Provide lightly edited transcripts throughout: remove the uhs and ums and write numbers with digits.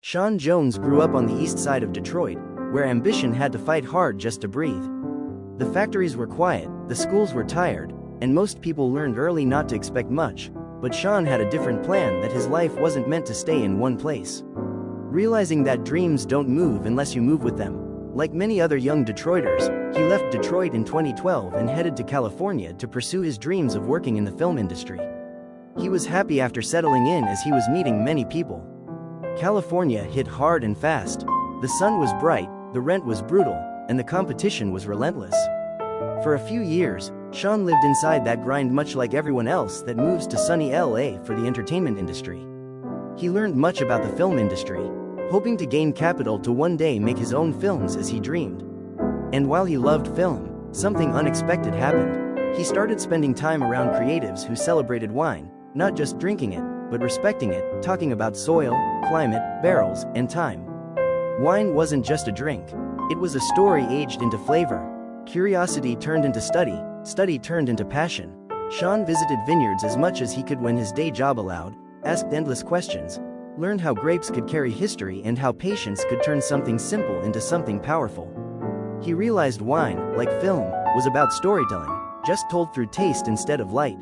Sean Jones grew up on the east side of Detroit, where ambition had to fight hard just to breathe. The factories were quiet, the schools were tired, and most people learned early not to expect much, but Sean had a different plan, that his life wasn't meant to stay in one place. Realizing that dreams don't move unless you move with them, like many other young Detroiters, he left Detroit in 2012 and headed to California to pursue his dreams of working in the film industry. He was happy after settling in, as he was meeting many people. California hit hard and fast. The sun was bright, the rent was brutal, and the competition was relentless. For a few years, Sean lived inside that grind, much like everyone else that moves to sunny LA for the entertainment industry. He learned much about the film industry, hoping to gain capital to one day make his own films as he dreamed. And while he loved film, something unexpected happened. He started spending time around creatives who celebrated wine, not just drinking it, but respecting it, talking about soil, climate, barrels, and time. Wine wasn't just a drink. It was a story aged into flavor. Curiosity turned into study, study turned into passion. Sean visited vineyards as much as he could when his day job allowed, asked endless questions, learned how grapes could carry history and how patience could turn something simple into something powerful. He realized wine, like film, was about storytelling, just told through taste instead of light.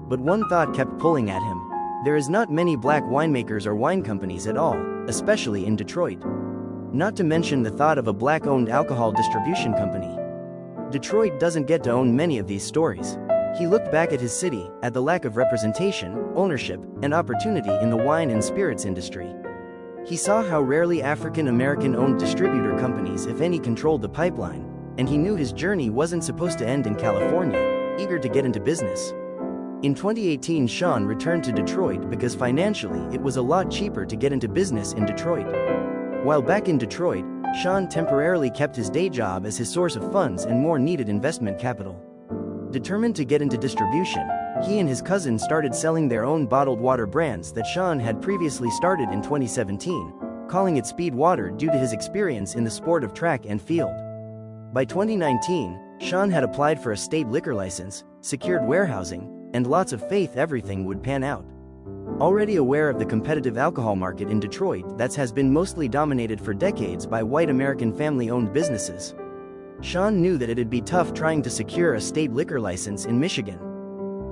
But one thought kept pulling at him. There is not many black winemakers or wine companies at all, especially in Detroit. Not to mention the thought of a black-owned alcohol distribution company. Detroit doesn't get to own many of these stories. He looked back at his city, at the lack of representation, ownership, and opportunity in the wine and spirits industry. He saw how rarely African American-owned distributor companies, if any, controlled the pipeline, and he knew his journey wasn't supposed to end in California, eager to get into business. In 2018, Sean returned to Detroit because financially it was a lot cheaper to get into business in Detroit. While back in Detroit, Sean temporarily kept his day job as his source of funds and more needed investment capital. Determined to get into distribution, he and his cousin started selling their own bottled water brands that Sean had previously started in 2017, calling it Speed Water due to his experience in the sport of track and field. By 2019, Sean had applied for a state liquor license, secured warehousing, and lots of faith everything would pan out. Already aware of the competitive alcohol market in Detroit that has been mostly dominated for decades by white American family-owned businesses, Sean knew that it'd be tough trying to secure a state liquor license in Michigan.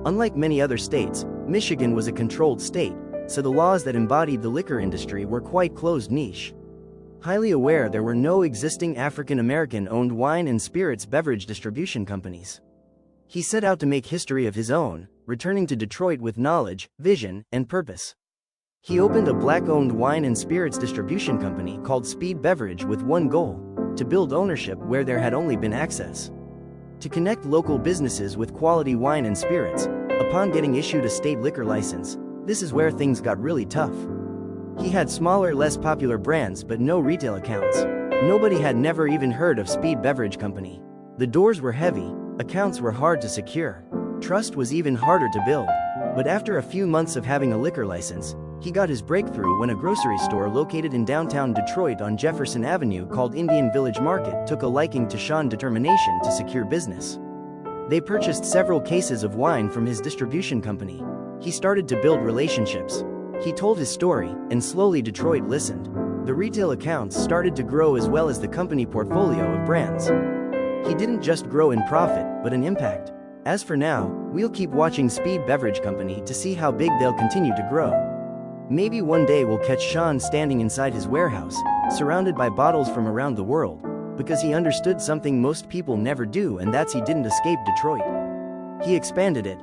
Unlike many other states, Michigan was a controlled state, so the laws that embodied the liquor industry were quite closed niche. Highly aware there were no existing African American-owned wine and spirits beverage distribution companies, he set out to make history of his own, returning to Detroit with knowledge, vision, and purpose. He opened a black-owned wine and spirits distribution company called Speed Beverage with one goal: to build ownership where there had only been access. To connect local businesses with quality wine and spirits. Upon getting issued a state liquor license, this is where things got really tough. He had smaller, less popular brands but no retail accounts. Nobody had never even heard of Speed Beverage Company. The doors were heavy, accounts were hard to secure. Trust was even harder to build. But after a few months of having a liquor license, he got his breakthrough when a grocery store located in downtown Detroit on Jefferson Avenue called Indian Village Market took a liking to Sean's determination to secure business. They purchased several cases of wine from his distribution company. He started to build relationships. He told his story, and slowly Detroit listened. The retail accounts started to grow as well as the company portfolio of brands. He didn't just grow in profit, but in impact. As for now, we'll keep watching Speed Beverage Company to see how big they'll continue to grow. Maybe one day we'll catch Sean standing inside his warehouse, surrounded by bottles from around the world, because he understood something most people never do, and that's he didn't escape Detroit. He expanded it,